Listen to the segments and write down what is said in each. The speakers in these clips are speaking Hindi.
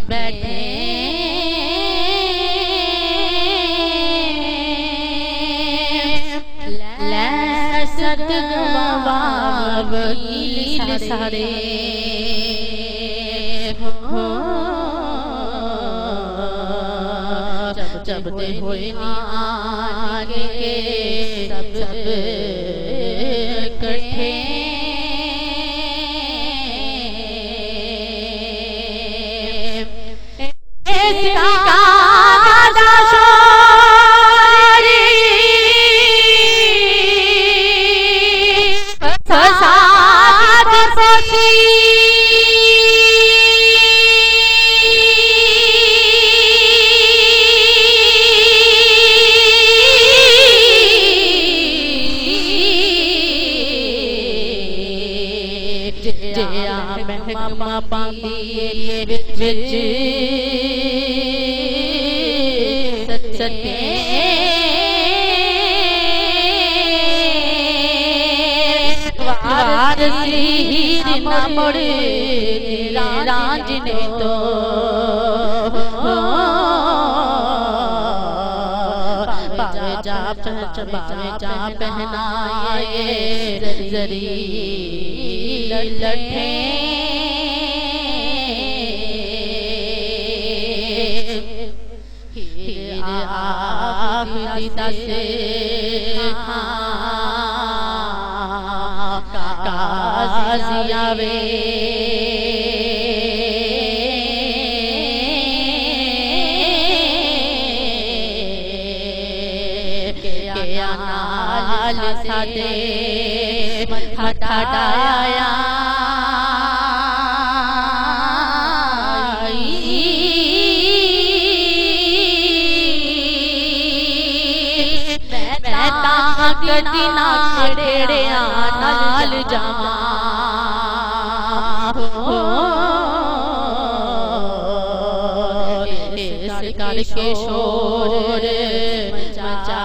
बैठे लैसत गवार वकील सारे हो जब ते हुए आगे सब इकट्ठे महकमा पांदी विच सत्ते वारसी हीर न मुड़े राज ने तो बावे जा पहनाए जरी लठे से काजी आवे नाल सादे मथा डाया कदी ना छेड़िया नाल जावा इस करके शोर मचाया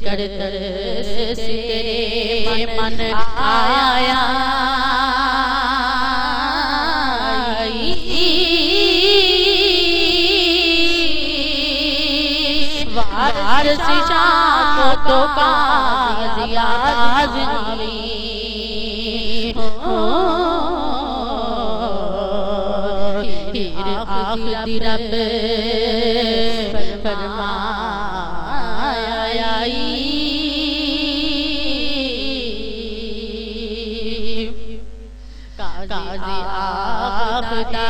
कर तरस तेरे मन आया वारसी शाह तो काजी आज़मी हीर आखिरी रब फरमाया काजी आखदा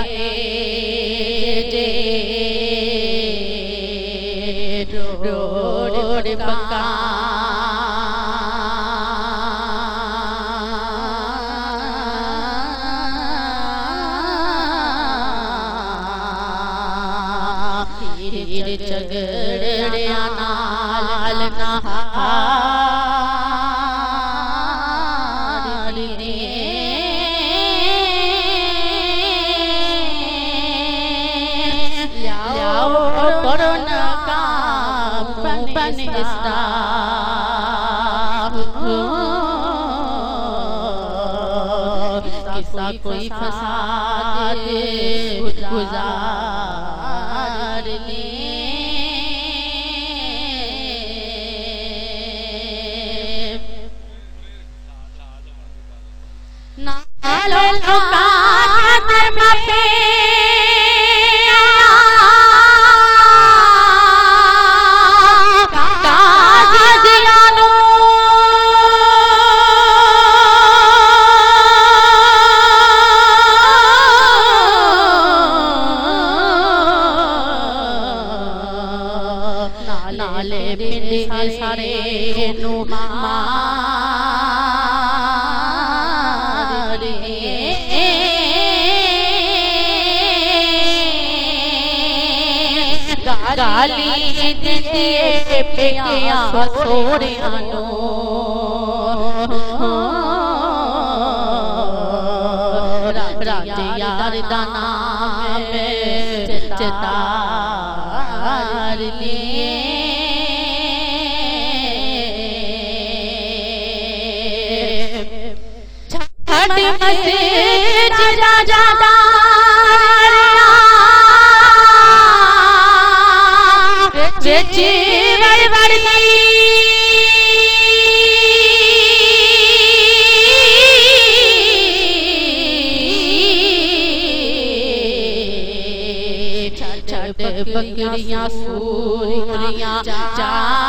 जे रोड पक्का हीर झगड़िया नाल ना किसा कोई फसाद गुजार ले नालो कात मपे नू मारे गाली दिए पिया सोहरिया नू राजे यार दा नाम चितार लिए छठ मस्जिद राजा बकरियां सूरियां चार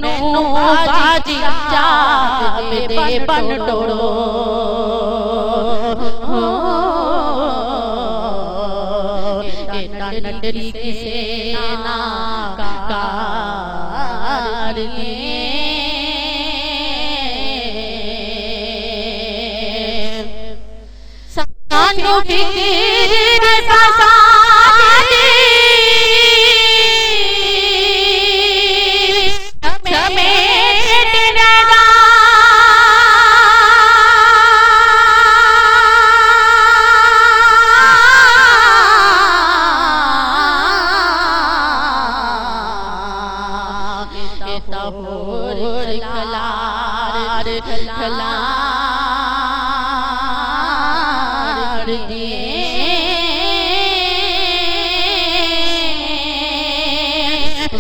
नो बाजी दे बन डोड़ो नटरी किसे ना कार सानू फिकिर फसादी समेत रगा होर खलार खलार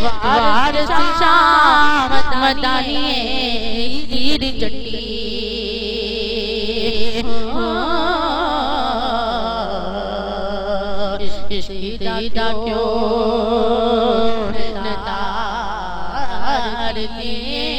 वार शामत मदानी हीर जट्टी इश्क़ दा क्यों नदार लिए